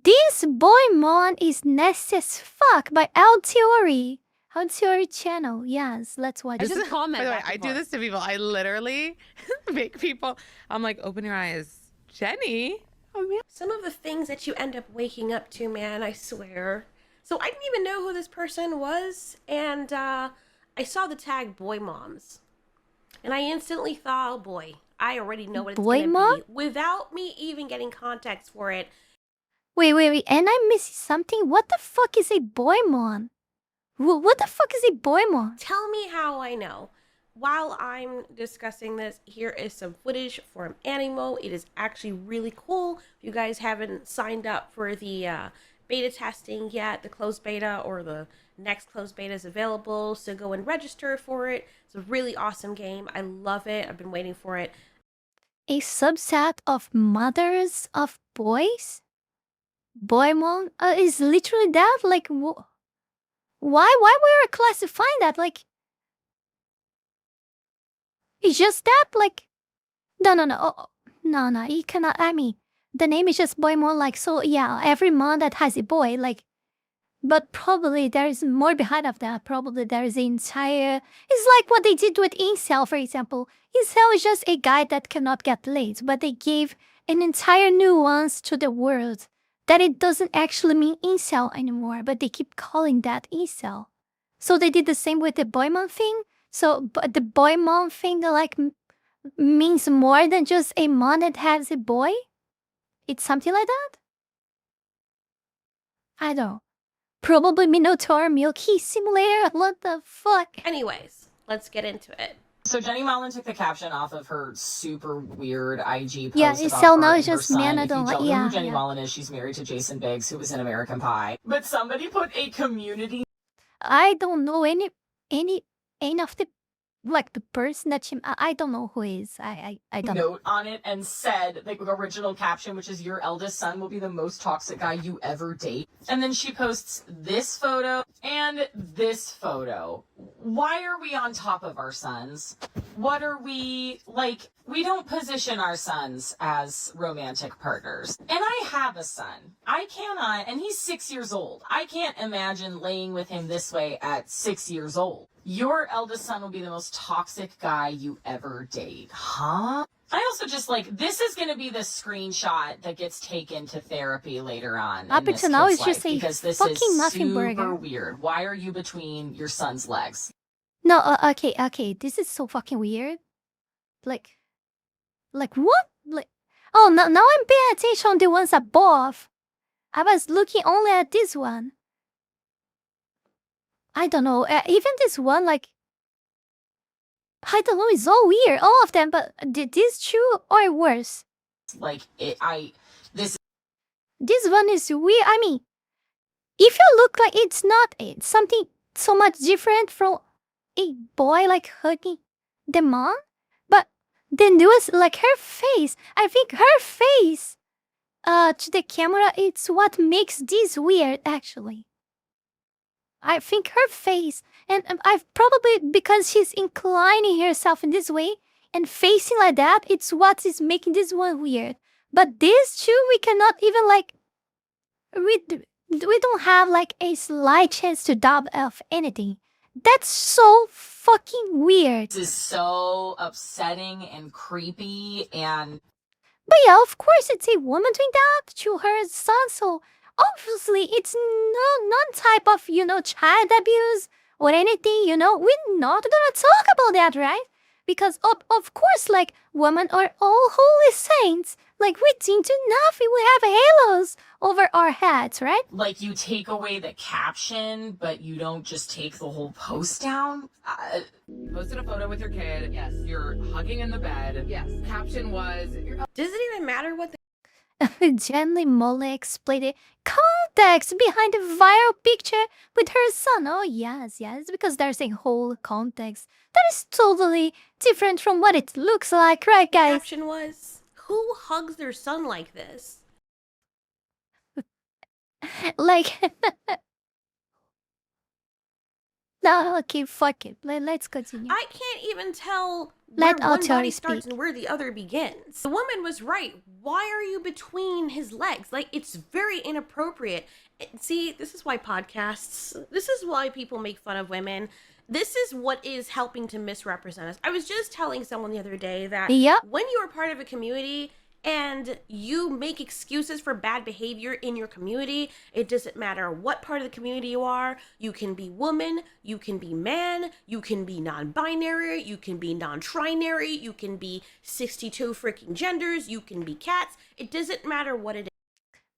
This Boymon is nasty as fuck by L Theory. L Theory channel. Yes, let's watch. Just a comment. By the way, back and I do forth. this to people. I literally make people. I'm like, open your eyes, Jenny. Oh man. Some of the things that you end up waking up to, man, I swear. So I didn't even know who this person was, and I saw the tag Boy Moms. And I instantly thought, oh boy, I already know what it's Boy gonna mom? be. Without me even getting context for it. Wait. And I'm missing something. What the fuck is a Boymon? What the fuck is a Boymon? Tell me how I know. While I'm discussing this, here is some footage from Animo. It is actually really cool. If you guys haven't signed up for the beta testing yet, the closed beta or the next closed beta is available, so go and register for it. It's a really awesome game. I love it. I've been waiting for it. A subset of mothers of boys? Boymon is literally that? Like, why we are classifying that? Like, it's just that? Like, no. No, you cannot. I mean, the name is just Boymon. Like, so yeah, every mon that has a boy, like, but probably there is more behind of that. Probably there is the entire. It's like what they did with incel, for example. Incel is just a guy that cannot get laid, but they gave an entire nuance to the word that it doesn't actually mean incel anymore, but they keep calling that incel. So they did the same with the Boymon thing. So the Boymon thing, like, means more than just a mon that has a boy. It's something like that. I don't know. Probably Minotaur Milky Simulator. What the fuck? Anyways, let's get into it. So Jenny Mollen took the caption off of her super weird IG post. Yeah, about Isel her now and is her just son. man. I If you don't like. know Yeah, who Jenny yeah. Mollen is, she's married to Jason Biggs, who was in American Pie. But somebody put a community I don't know any of the like the person that she. I don't know who is. I don't know. note on it and said, the original caption, which is, your eldest son will be the most toxic guy you ever date. And then she posts this photo and this photo. Why are we on top of our sons? What are we, like, we don't position our sons as romantic partners. And I have a son. I cannot, and he's 6 years old. I can't imagine laying with him this way at 6 years old. Your eldest son will be the most toxic guy you ever date. Huh? I also just, like, this is going to be the screenshot that gets taken to therapy later on. Up in this until now, kid's it's just life, a because this fucking is muffin super burger. weird. Why are you between your son's legs? No, okay. This is so fucking weird. Like what? Like, oh, now I'm paying attention on the ones above. I was looking only at this one. I don't know. Even this one, like, I don't know. It's all weird, all of them. But these two are worse. Like, This one is weird. I mean, if you look like it's not something so much different from a boy like hugging the mom, but then there was like her face. I think her face to the camera, it's what makes this weird actually. I think her face, and I've probably because she's inclining herself in this way and facing like that, it's what is making this one weird. But these two, we cannot even like we don't have like a slight chance to doubt of anything. That's so fucking weird. this is so upsetting and creepy, and But yeah, of course it's a woman doing that to her son, so obviously it's non type of, child abuse or anything, we're not gonna talk about that, right? Because of course, like, women are all holy saints. Like, we didn't do nothing, we have halos over our heads, right? like, you take away the caption, but you don't just take the whole post down. You posted a photo with your kid. Yes. You're hugging in the bed. Yes. Caption was, Does it even matter what Gently Mole explained the context behind the viral picture with her son. Oh, yes, because there's a whole context that is totally different from what it looks like, right, guys? caption was? Who hugs their son like this? Like, No, okay, fuck it. Let's continue. I can't even tell Let where one Altieri body starts speak. and where the other begins. The woman was right. Why are you between his legs? Like, it's very inappropriate. See, this is why podcasts, this is why people make fun of women. This is what is helping to misrepresent us. I was just telling someone the other day that Yep. when you are part of a community and you make excuses for bad behavior in your community, it doesn't matter what part of the community you are. You can be woman, you can be man, you can be non-binary, you can be non-trinary, you can be 62 freaking genders, you can be cats. It doesn't matter what it is.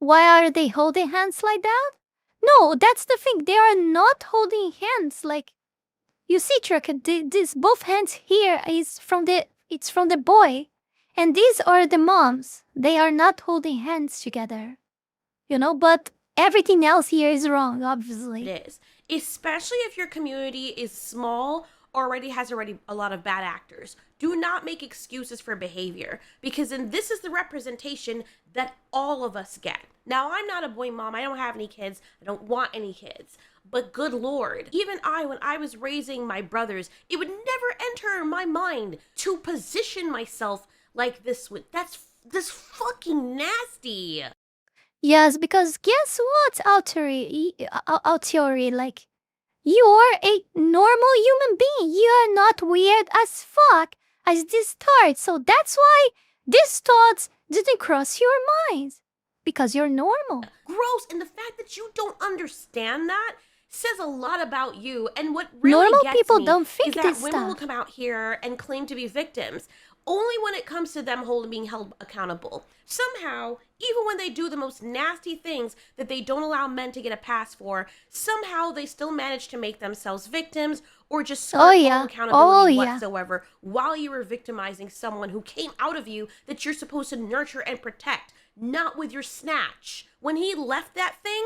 Why are they holding hands like that? No, that's the thing. They are not holding hands. Like, you see, Truck, this both hands here is from the boy, and these are the moms. They are not holding hands together, But everything else here is wrong, obviously. It is, especially if your community is small, already has a lot of bad actors. Do not make excuses for behavior, because then this is the representation that all of us get. Now, I'm not a boy mom. I don't have any kids. I don't want any kids. But good Lord, even when I was raising my brothers, it would never enter my mind to position myself like this. That's fucking nasty. Yes, because guess what, Altieri, like, you are a normal human being. You are not weird as fuck as this thought. So that's why these thoughts didn't cross your mind. Because you're normal. Gross. And the fact that you don't understand that says a lot about you. And what really Normal gets people me don't think is that this women will stuff. come out here and claim to be victims only when it comes to them being held accountable. Somehow, even when they do the most nasty things that they don't allow men to get a pass for, somehow they still manage to make themselves victims or just skirt all accountability whatsoever while you were victimizing someone who came out of you that you're supposed to nurture and protect, not with your snatch. When he left that thing,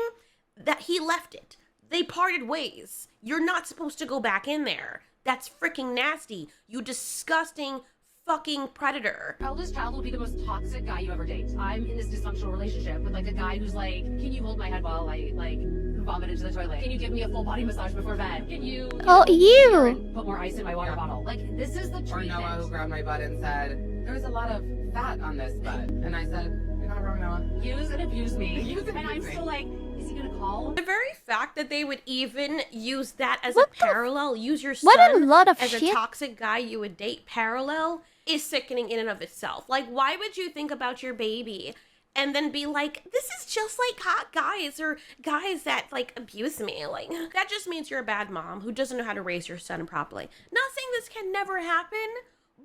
that he left it. They parted ways. You're not supposed to go back in there. That's freaking nasty. You disgusting fucking predator. Eldest child will be the most toxic guy you ever date. I'm in this dysfunctional relationship with like a guy who's like, can you hold my head while I like vomit into the toilet? Can you give me a full body massage before bed? Can you put more ice in my water bottle? Like, this is the treatment. Or Noah, who grabbed my butt and said, there's a lot of fat on this butt. And I said, you're not wrong, Noah. Use and abuse me. And I'm still like, is he gonna call? The very fact that they would even use that as What a parallel, use your What a son lot of as a shit. toxic guy you would date parallel, is sickening in and of itself. Like, why would you think about your baby and then be like, this is just like hot guys or guys that like abuse me? Like, that just means you're a bad mom who doesn't know how to raise your son properly. Not saying this can never happen,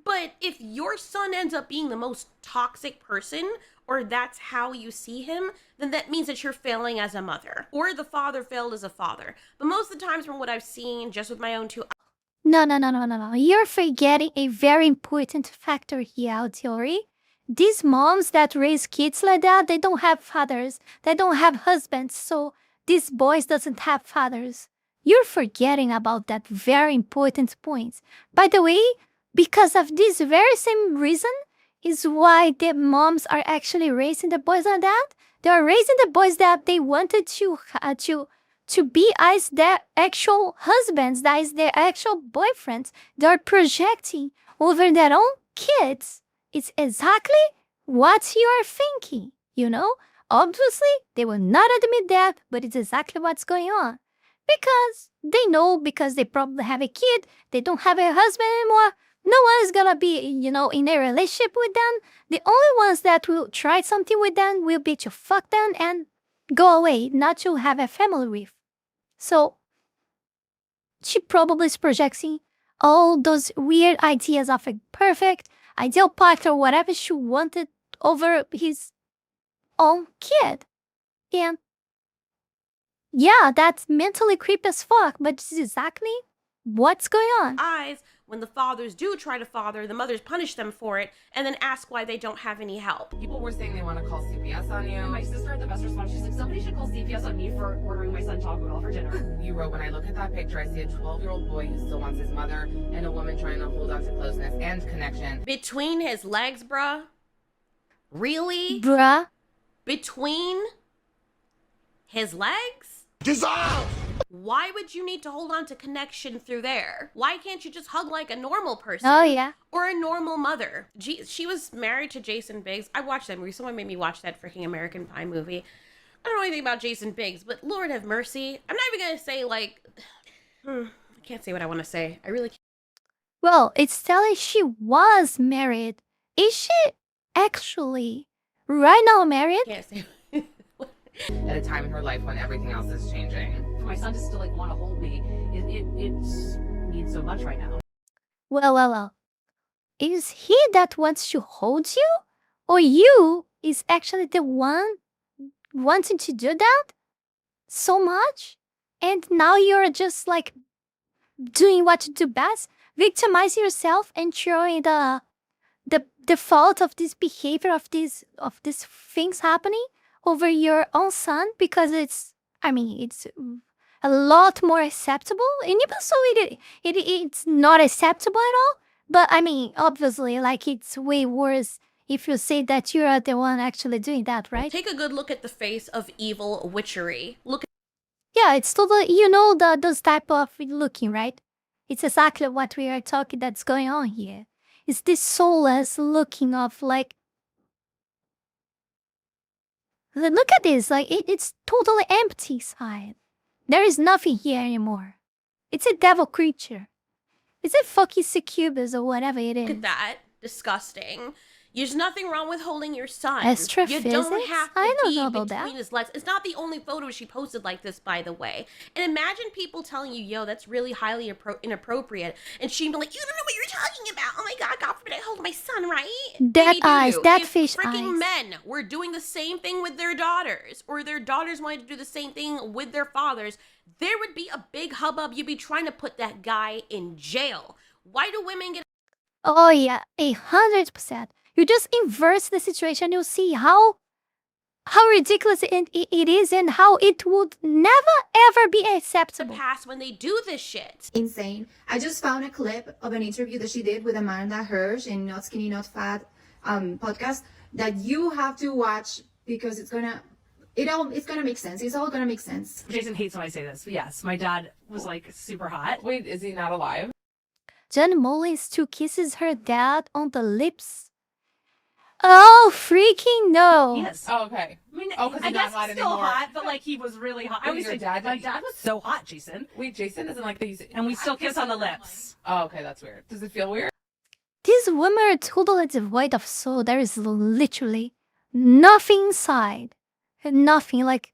but if your son ends up being the most toxic person, or that's how you see him, then that means that you're failing as a mother, or the father failed as a father. But most of the times from what I've seen, just with my own two No. You're forgetting a very important factor here, Altieri. These moms that raise kids like that, they don't have fathers. They don't have husbands. So these boys doesn't have fathers. You're forgetting about that very important point. By the way, because of this very same reason is why the moms are actually raising the boys like that. They are raising the boys that they wanted to be as their actual husbands, that is their actual boyfriends. They're projecting over their own kids. It's exactly what you are thinking, Obviously, they will not admit that, but it's exactly what's going on. Because they know, because they probably have a kid, they don't have a husband anymore. No one is gonna be, in a relationship with them. The only ones that will try something with them will be to fuck them and go away, not to have a family with. So, she probably is projecting all those weird ideas of a perfect, ideal partner, whatever she wanted over his own kid. And yeah, that's mentally creepy as fuck, but this is exactly what's going on. eyes when the fathers do try to father, the mothers punish them for it, and then ask why they don't have any help. People were saying they want to call CPS on you. My sister had the best response. She's like, somebody should call CPS on me for ordering my son Taco Bell for dinner. You wrote, when I look at that picture, I see a 12-year-old boy who still wants his mother and a woman trying to hold on to closeness and connection. Between his legs, bruh? Really? Bruh. Between his legs? Dissolve! Why would you need to hold on to connection through there? Why can't you just hug like a normal person? Oh, yeah. Or a normal mother. She was married to Jason Biggs. I watched that movie. Someone made me watch that freaking American Pie movie. I don't know anything about Jason Biggs, but Lord have mercy. I'm not even going to say, like... I can't say what I want to say. I really can't. Well, it's telling she was married. Is she actually right now married? Can't say. At a time in her life when everything else is changing. For my son to still like want to hold me, it means so much right now. Well. Is he that wants to hold you? Or you is actually the one wanting to do that so much? And now you're just like doing what you do best? Victimize yourself and throwing the fault of this behavior of these things happening over your own son because it's a lot more acceptable, and even so it's not acceptable at all. But I mean, obviously, like it's way worse if you say that you're the one actually doing that, right? Take a good look at the face of evil witchery. Look Yeah, it's totally those type of looking, right? It's exactly what we are talking that's going on here. It's this soulless looking of like. Look at this, like it's totally empty side. There is nothing here anymore. It's a devil creature. It's a fucking succubus or whatever it is. Look at that. Disgusting. There's nothing wrong with holding your son. Astrophysics? You don't have to I don't be know about between that. his legs. It's not the only photo she posted like this, by the way. And imagine people telling you, yo, that's really highly inappropriate. And she'd be like, you don't know what you're talking about. Oh my God, God forbid I hold my son, right? That Maybe do eyes, you. that If fish freaking eyes. men were doing the same thing with their daughters, or their daughters wanted to do the same thing with their fathers, there would be a big hubbub. You'd be trying to put that guy in jail. Why do women get Oh yeah, 100%. You just inverse the situation, you'll see how ridiculous it is and how it would never ever be a acceptable. pass when they do this shit? Insane. I just found a clip of an interview that she did with Amanda Hirsch in Not Skinny Not Fat podcast that you have to watch because it's gonna make sense. It's all gonna make sense. Jason hates when I say this, but yes, my dad was like super hot. Wait, is he not alive? Jen Mullins still kisses her dad on the lips. Oh, freaking no. Yes. Oh, okay. I mean, Oh, 'cause I he's guess not hot he's still anymore. hot, but like he was really hot. I Wait, always your say dad my didn't- dad was so hot, Jason. Wait, Jason isn't like these. And we still kiss on the lips. Oh, okay, that's weird. Does it feel weird? These women are totally devoid of soul. There is literally nothing inside. Nothing. Like,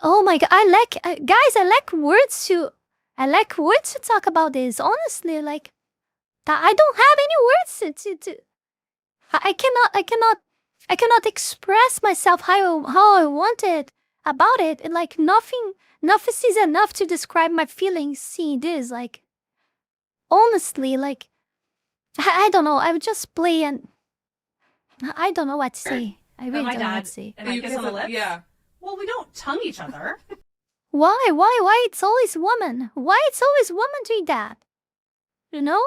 oh my God. I lack words to talk about this. Honestly, like, I don't have any words to I cannot express myself how I want it about it. And like nothing is enough to describe my feelings seeing this. Like, honestly, like, I don't know. I would just play and I don't know what to say. I really my don't know what dad to say. and I kiss on the lips. Yeah. Well, we don't tongue each other. Why it's always woman? Why it's always woman doing that? You know,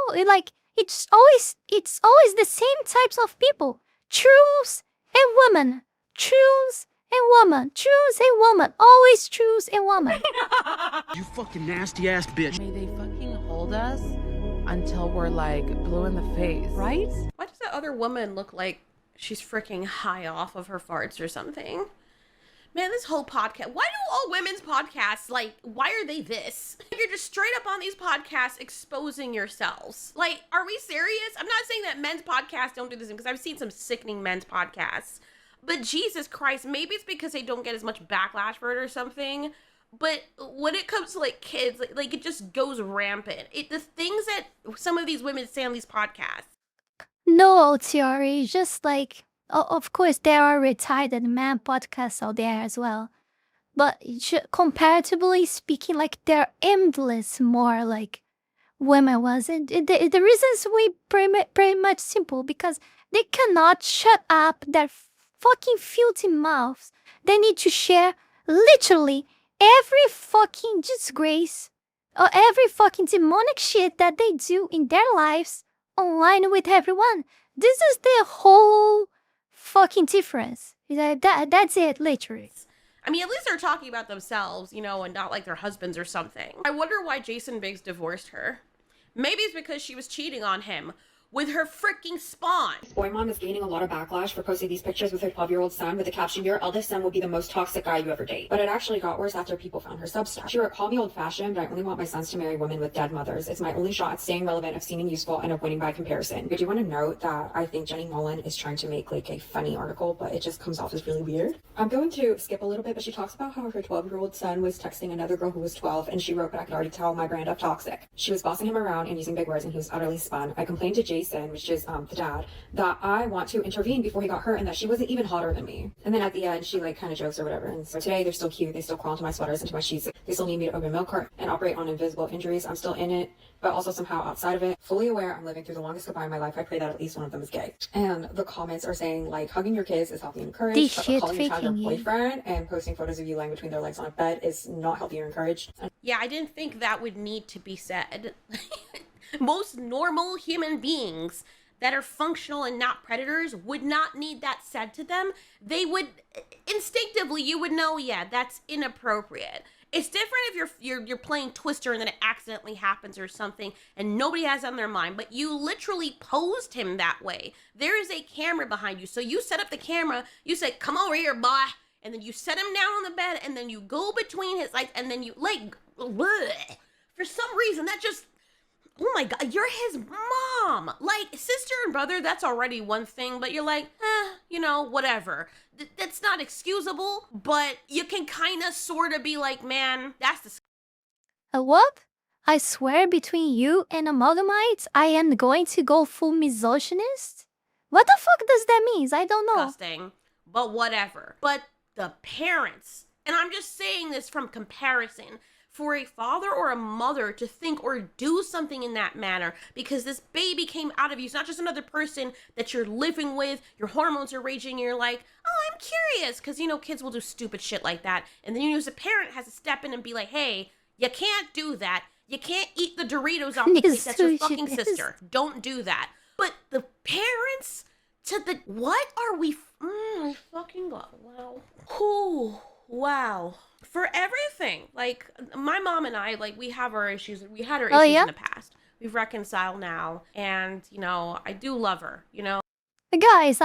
it's always the same types of people. Truths and women. Truths and woman. Truths and woman. Always truths and woman. You fucking nasty ass bitch. May they fucking hold us until we're like blue in the face. Right? Why does that other woman look like she's freaking high off of her farts or something? Man, this whole podcast. Why do all women's podcasts, like, why are they this? You're just straight up on these podcasts exposing yourselves. Like, are we serious? I'm not saying that men's podcasts don't do this, because I've seen some sickening men's podcasts. But Jesus Christ, maybe it's because they don't get as much backlash for it or something. But when it comes to, like, kids, like it just goes rampant. The things that some of these women say on these podcasts. No, Theory, just like, of course, there are retired man podcasts out there as well. But comparatively speaking, like, they're endless more like women was. And the reasons we pretty much simple because they cannot shut up their fucking filthy mouths. They need to share literally every fucking disgrace or every fucking demonic shit that they do in their lives online with everyone. This is the whole fucking difference. That's it, literally. I mean, at least they're talking about themselves, you know, and not like their husbands or something. I wonder why Jason Biggs divorced her. Maybe it's because she was cheating on him with her freaking spawn. Boy mom is gaining a lot of backlash for posting these pictures with her 12-year-old son with the caption, "Your eldest son will be the most toxic guy you ever date." But it actually got worse after people found her Substack. She wrote, "Call me old-fashioned, but I only want my sons to marry women with dead mothers. It's my only shot at staying relevant, of seeming useful, and of winning by comparison." I do want to note that I think Jenny Mullen is trying to make like a funny article, but it just comes off as really weird. I'm going to skip a little bit, but she talks about how her 12-year-old son was texting another girl who was 12, and she wrote, "But I could already tell my brand of toxic." She was bossing him around and using big words, and he was utterly spun. "I complained to Jason," which is the dad, "that I want to intervene before he got hurt and that she wasn't even hotter than me." And then at the end, she like kind of jokes or whatever. And so today they're still cute. They still crawl into my sweaters, into my sheets. They still need me to open milk cart and operate on invisible injuries. I'm still in it, but also somehow outside of it. Fully aware I'm living through the longest goodbye in my life. I pray that at least one of them is gay. And the comments are saying like, hugging your kids is healthy and encouraged. This But shit calling your child your freaking you. boyfriend and posting photos of you laying between their legs on a bed is not healthy or encouraged. Yeah, I didn't think that would need to be said. Most normal human beings that are functional and not predators would not need that said to them. They would instinctively, you would know, yeah, that's inappropriate. It's different if you're playing Twister and then it accidentally happens or something and nobody has on their mind, but you literally posed him that way. There is a camera behind you. So you set up the camera, you say, "Come over here, boy." And then you set him down on the bed and then you go between his legs and then you like, bleh. For some reason that just, oh my God, you're his mom. Like, sister and brother, that's already one thing, but you're like, you know, whatever. That's not excusable, but you can kind of sort of be like, man, that's the What? I swear between you and amalgamites, I am going to go full misogynist? What the fuck does that mean? I don't know. disgusting, but whatever. But the parents, and I'm just saying this from comparison, for a father or a mother to think or do something in that manner because this baby came out of you. It's not just another person that you're living with. Your hormones are raging. And you're like, oh, I'm curious. Because, you know, kids will do stupid shit like that. And then you as a parent has to step in and be like, hey, you can't do that. You can't eat the Doritos off the plate. That's your fucking sister. Don't do that. But the parents to the, what are we, I fucking got, wow. Ooh, wow. For everything. Like, my mom and I, like, we have our issues. We had our issues in the past. We've reconciled now. And, you know, I do love her, you know? Guys,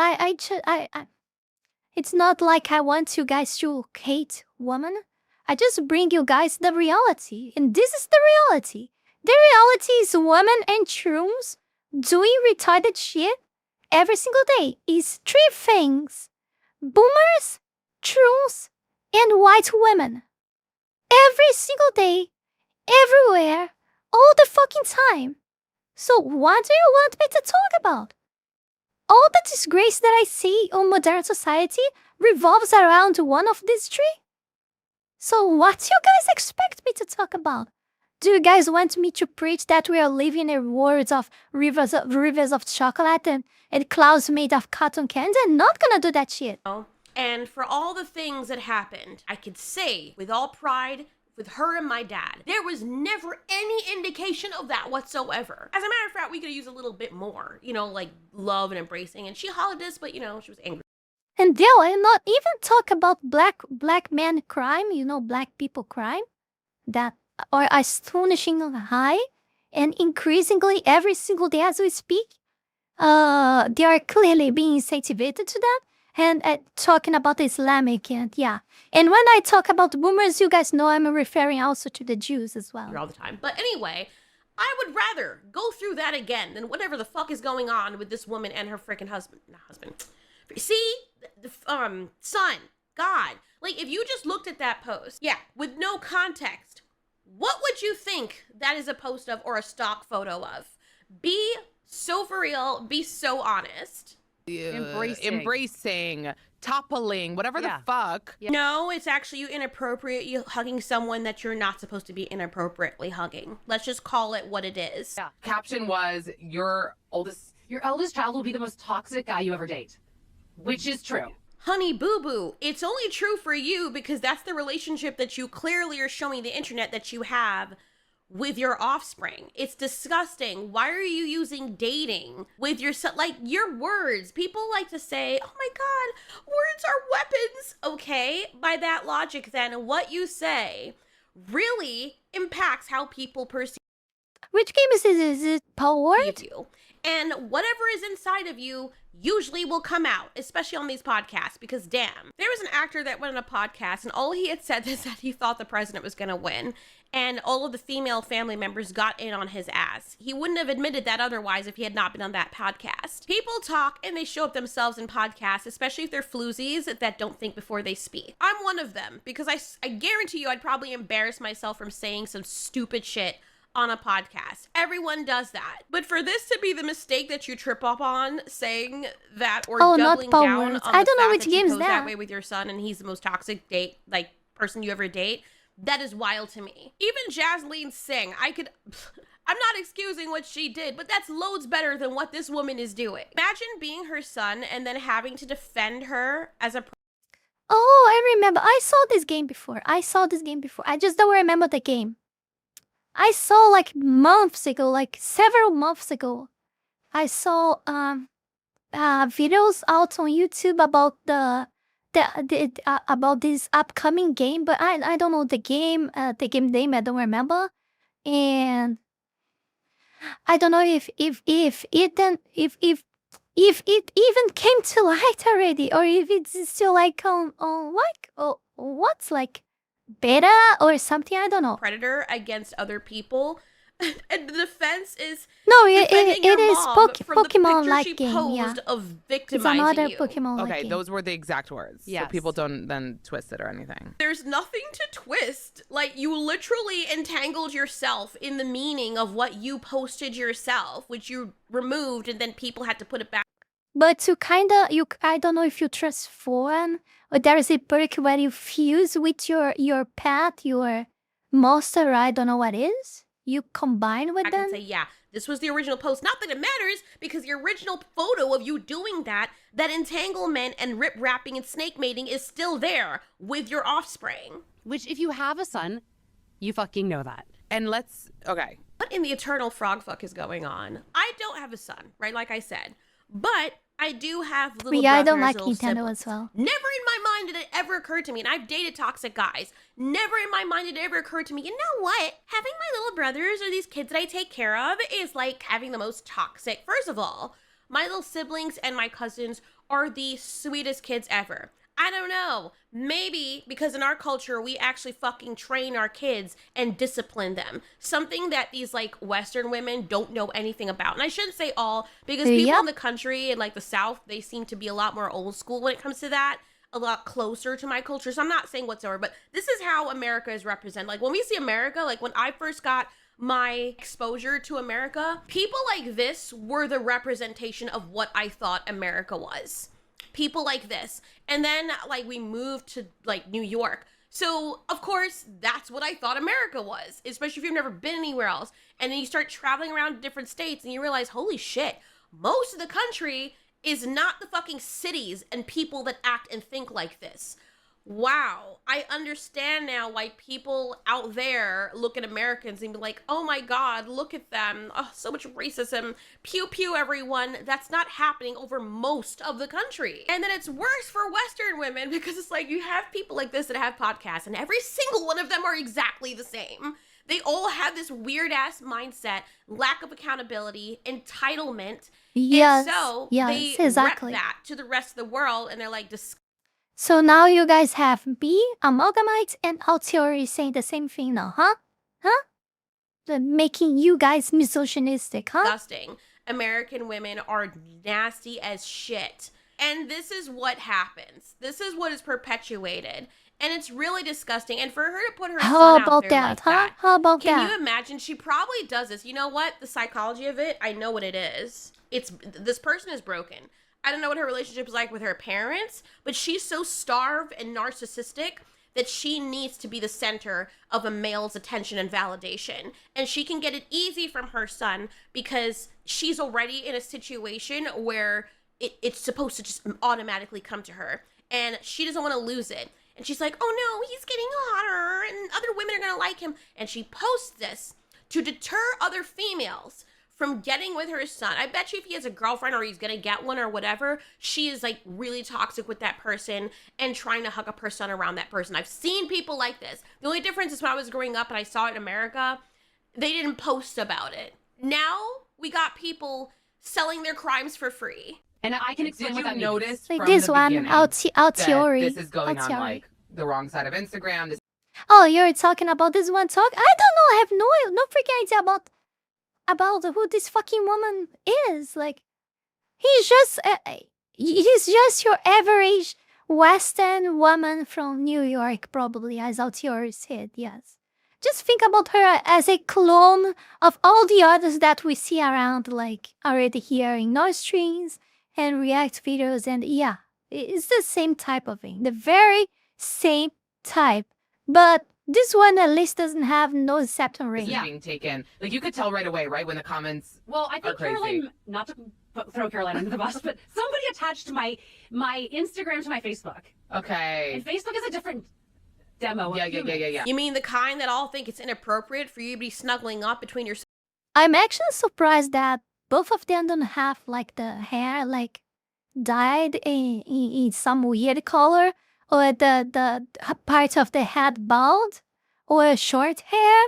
it's not like I want you guys to hate women. I just bring you guys the reality. And this is the reality. The reality is women and shrooms doing retarded shit every single day is three things. Boomers, shrooms, and white women. Every single day, everywhere, all the fucking time. So what do you want me to talk about? All the disgrace that I see on modern society revolves around one of these three. So what do you guys expect me to talk about? Do you guys want me to preach that we are living in worlds of rivers of chocolate and clouds made of cotton candy? I'm not gonna do that shit. And for all the things that happened, I could say with all pride, with her and my dad, there was never any indication of that whatsoever. As a matter of fact, we could use a little bit more, you know, like love and embracing. And she hollered this, but you know, she was angry. And they'll not even talk about black man crime, you know, black people crime, that are astonishingly high and increasingly every single day as we speak. They are clearly being incentivated to that. And talking about Islamic and yeah. And when I talk about boomers, you guys know I'm referring also to the Jews as well. All the time. But anyway, I would rather go through that again than whatever the fuck is going on with this woman and her freaking husband. Not husband. See? The son. God. Like, if you just looked at that post, yeah, with no context, what would you think that is a post of or a stock photo of? Be so for real. Be so honest. Embracing, toppling, whatever the fuck. Yeah. No, it's actually inappropriate. You hugging someone that you're not supposed to be inappropriately hugging. Let's just call it what it is. Yeah. Caption was, your eldest child will be the most toxic guy you ever date. Which is true. Honey boo boo, it's only true for you because that's the relationship that you clearly are showing the internet that you have with your offspring. It's disgusting. Why are you using dating with your son? Like, your words. People like to say, oh my God, words are weapons. Okay, by that logic then, what you say really impacts how people perceive Which game is this? Is it Power? you. And whatever is inside of you usually will come out, especially on these podcasts, because damn. There was an actor that went on a podcast and all he had said is that he thought the president was going to win. And all of the female family members got in on his ass. He wouldn't have admitted that otherwise if he had not been on that podcast. People talk and they show up themselves in podcasts, especially if they're floozies that don't think before they speak. I'm one of them because I guarantee you I'd probably embarrass myself from saying some stupid shit on a podcast. Everyone does that. But for this to be the mistake that you trip up on, saying that or doubling down on I don't know which game game's that that. way with your son and he's the most toxic person you ever date, that is wild to me. Even Jasleen Singh, I'm not excusing what she did, but that's loads better than what this woman is doing. Imagine being her son and then having to defend her as a Oh, I remember. I saw this game before. I just don't remember the game. I saw like months ago, like several months ago. I saw videos out on YouTube about about this upcoming game, but I don't know the game name. I don't remember, and I don't know if it even came to light already, or if it's still like on what's like beta or something. I don't know. predator against other people. And the defense is No, defending it your is mom from the Pokemon picture like she game. Yeah, posed of it's victimizing another you. Pokemon like Okay, game. those were the exact words. So Yes. people don't then twist it or anything. There's nothing to twist. Like, you literally entangled yourself in the meaning of what you posted yourself, which you removed, and then people had to put it back. But to I don't know if you trust phone or there is a perk where you fuse with your pet, your monster. I don't know what is. You combine with I can them. say, yeah, this was the original post. Not that it matters, because the original photo of you doing that entanglement and rip wrapping and snake mating is still there with your offspring. Which, if you have a son, you fucking know that. And okay. What in the eternal frog fuck is going on? I don't have a son, right? Like I said, but I do have little Yeah, I don't brothers, like little Nintendo siblings. as well. Never in my mind did it ever occur to me, and I've dated toxic guys. Never in my mind did it ever occur to me, you know what? Having my little brothers or these kids that I take care of is like having the most toxic. First of all, my little siblings and my cousins are the sweetest kids ever. I don't know. Maybe because in our culture, we actually fucking train our kids and discipline them. Something that these like Western women don't know anything about. And I shouldn't say all, because people Yep. in the country and like the South, they seem to be a lot more old school when it comes to that. A lot closer to my culture. So I'm not saying whatsoever, but this is how America is represented. Like when we see America, like when I first got my exposure to America, people like this were the representation of what I thought America was. People like this. And then like we moved to like New York. So of course that's what I thought America was, especially if you've never been anywhere else. And then you start traveling around different states and you realize, holy shit, most of the country is not the fucking cities and people that act and think like this. Wow, I understand now why people out there look at Americans and be like, oh my God, look at them. Oh, so much racism. Pew pew, everyone. That's not happening over most of the country. And then it's worse for Western women because it's like you have people like this that have podcasts and every single one of them are exactly the same. They all have this weird ass mindset, lack of accountability, entitlement. Yes, And so yes, they exactly. rep that to the rest of the world and they're like, So now you guys have B, Amalgamite, and Altiori saying the same thing now, huh? Huh? Making you guys misogynistic, huh? disgusting. American women are nasty as shit. And this is what happens. This is what is perpetuated. And it's really disgusting. And for her to put her How son out about there that, like huh? that, How about can that? you imagine? She probably does this. You know what? The psychology of it, I know what it is. This person is broken. I don't know what her relationship is like with her parents, but she's so starved and narcissistic that she needs to be the center of a male's attention and validation. And she can get it easy from her son because she's already in a situation where it's supposed to just automatically come to her. And she doesn't want to lose it. And she's like, oh no, he's getting hotter and other women are going to like him. And she posts this to deter other females from getting with her son. I bet you if he has a girlfriend or he's gonna get one or whatever, she is like really toxic with that person and trying to hook up her son around that person. I've seen people like this. The only difference is when I was growing up and I saw it in America, they didn't post about it. Now we got people selling their crimes for free. And I can explain what that means. Notice Like from this the one, beginning our that theory. this is going our on theory. like the wrong side of Instagram. This Oh, you're talking about this one talk? I don't know. I have no freaking idea about who this fucking woman is. Like, he's just your average Western woman from New York, probably, as Altiori said. Yes. Just think about her as a clone of all the others that we see around, like already here in Nord Streams and React videos, and yeah, it's the same type of thing, the very same type. But this one at least doesn't have no acceptance rate. is being taken. Like you could tell right away, right, when the comments. Well, I are think crazy. Caroline, not to throw Caroline under the bus, but somebody attached my Instagram to my Facebook. Okay. And Facebook is a different demo. Yeah. You mean the kind that all think it's inappropriate for you to be snuggling up between your I'm actually surprised that both of them don't have like the hair like dyed in some weird color, or the part of the head bald, or short hair,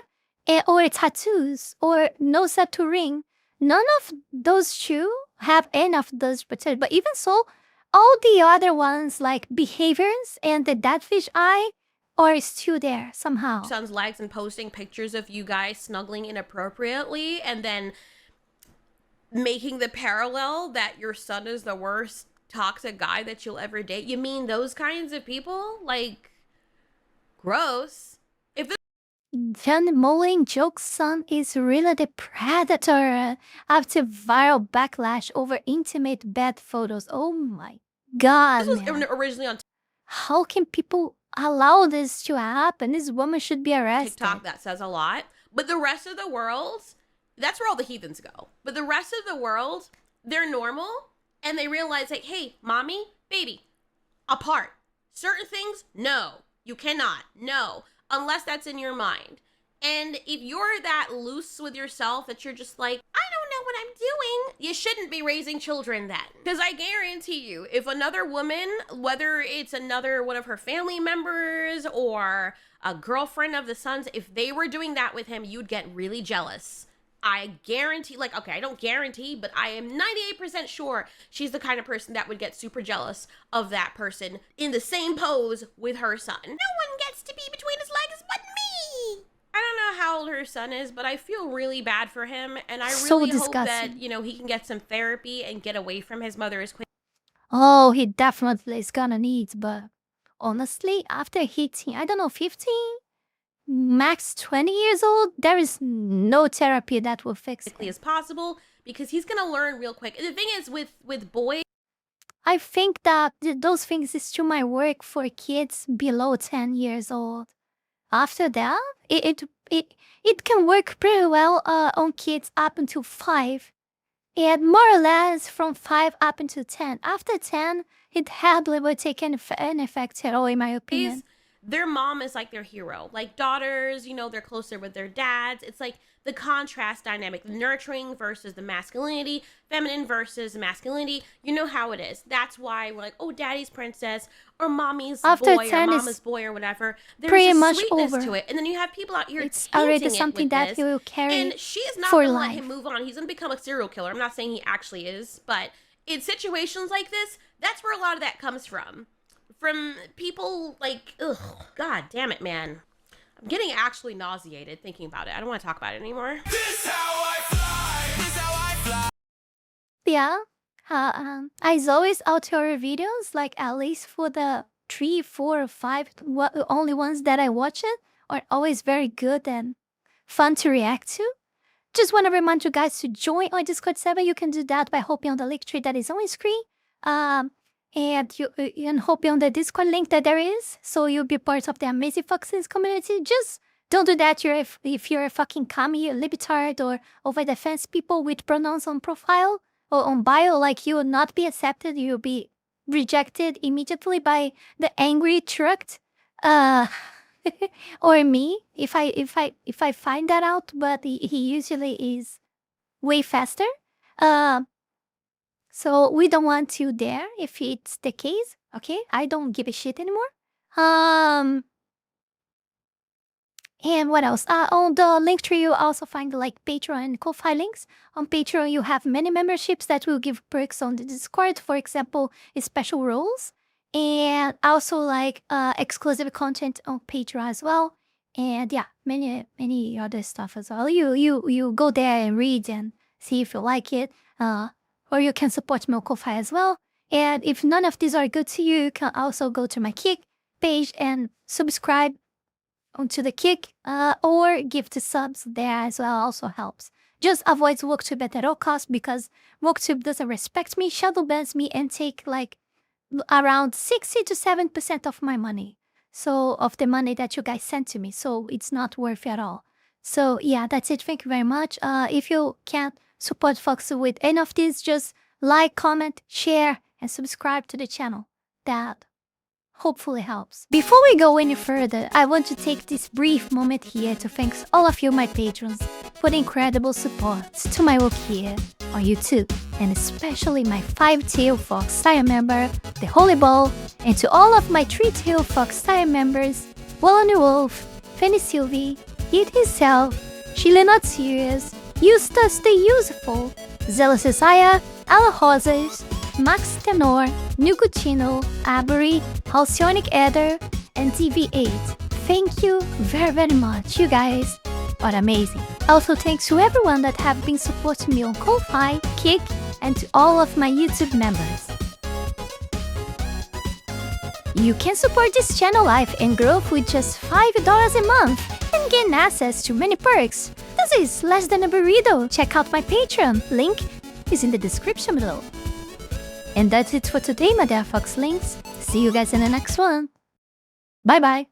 or tattoos, or no tattooing. None of those two have any of those protected. But even so, all the other ones like behaviors and the dead fish eye are still there somehow. son's legs and posting pictures of you guys snuggling inappropriately and then making the parallel that your son is the worst toxic guy that you'll ever date. You mean those kinds of people? Like, gross. If this Van Molen joke's son is really the predator after viral backlash over intimate bed photos. Oh my god, was man. originally on How can people allow this to happen? This woman should be arrested. TikTok, that says a lot. But the rest of the world, that's where all the heathens go. But the rest of the world, they're normal and they realize, like, hey, mommy, baby, apart. Certain things, no, you cannot. No, unless that's in your mind. And if you're that loose with yourself that you're just like, I don't know what I'm doing, you shouldn't be raising children then. Because I guarantee you, if another woman, whether it's another one of her family members or a girlfriend of the son's, if they were doing that with him, you'd get really jealous. I guarantee, like, okay, I don't guarantee, but I am 98% sure she's the kind of person that would get super jealous of that person in the same pose with her son. No one gets to be between his legs but me. I don't know how old her son is, but I feel really bad for him, and I So really hope that, disgusting. you know, he can get some therapy and get away from his mother as quick. Oh, he definitely is gonna need, but honestly, after hitting, I don't know, 15, max 20 years old, there is no therapy that will fix Quickly it. as possible, because he's gonna learn real quick. And the thing is, with boys, I think that those things is too much work for kids below 10 years old. After that, it can work pretty well on kids up until 5. And more or less from 5 up until 10. After 10, it hardly will take any effect at all, in my opinion. their mom is like their hero. Like daughters, you know, they're closer with their dads. It's like the contrast dynamic, the nurturing versus the masculinity, feminine versus masculinity. You know how it is. That's why we're like, oh, daddy's princess or mommy's After boy or 10 is mama's boy or whatever. There's pretty a much sweetness over. to it. And then you have people out here It's already tainting it something with that this. he will carry And she is not for going to let life. him move on. He's going to become a serial killer. I'm not saying he actually is, but in situations like this, that's where a lot of that comes from. From people like, ugh, god damn it, man. I'm getting actually nauseated thinking about it. I don't want to talk about it anymore. Yeah. As always, outdoor videos, like at least for the 3, 4, or 5 only ones that I watch it, are always very good and fun to react to. Just want to remind you guys to join our Discord server. You can do that by hopping on the link tree that is on screen. And you can hop on the Discord link that there is, so you'll be part of the Amazing Foxes community. Just don't do that if you're a fucking commie, a libtard, or over the fence people with pronouns on profile or on bio. Like, you will not be accepted. You'll be rejected immediately by the angry trucked or me if I find that out, but he usually is way faster. So we don't want you there if it's the case. Okay, I don't give a shit anymore. And what else? On the link tree, you also find like Patreon and Ko-Fi links. On Patreon, you have many memberships that will give perks on the Discord. For example, special roles, and also like exclusive content on Patreon as well. And yeah, many other stuff as well. You go there and read and see if you like it. Or you can support me on Ko-Fi as well. And if none of these are good to you, you can also go to my Kick page and subscribe onto the Kick, or gift subs there as well also helps. Just avoid WorkTube at all costs because WorkTube doesn't respect me, shadow bans me, and take like around 60 to 7% of my money. So of the money that you guys send to me. So it's not worth it at all. So yeah, that's it. Thank you very much. If you can't support Fox with any of these, just like, comment, share, and subscribe to the channel. That hopefully helps. Before we go any further, I want to take this brief moment here to thank all of you, my patrons, for the incredible support to my work here on YouTube, and especially my 5-Tail Fox Style member, the Holy Ball, and to all of my 3-Tail Fox Style members, Wallany Wolf, Fanny Sylvie, Eat Himself, Chile Not Serious, Eustace the Useful, Zealous Isaiah, Ala Rosas, Max Tenor, Nugutino, Avery, Halcyonic Eder, and TV8. Thank you very, very much. You guys are amazing. Also, thanks to everyone that have been supporting me on Ko-Fi, Kick, and to all of my YouTube members. You can support this channel life and growth with just $5 a month and gain access to many perks. This is less than a burrito. Check out my Patreon. Link is in the description below. And that's it for today, my dear Fox Links. See you guys in the next one. Bye bye.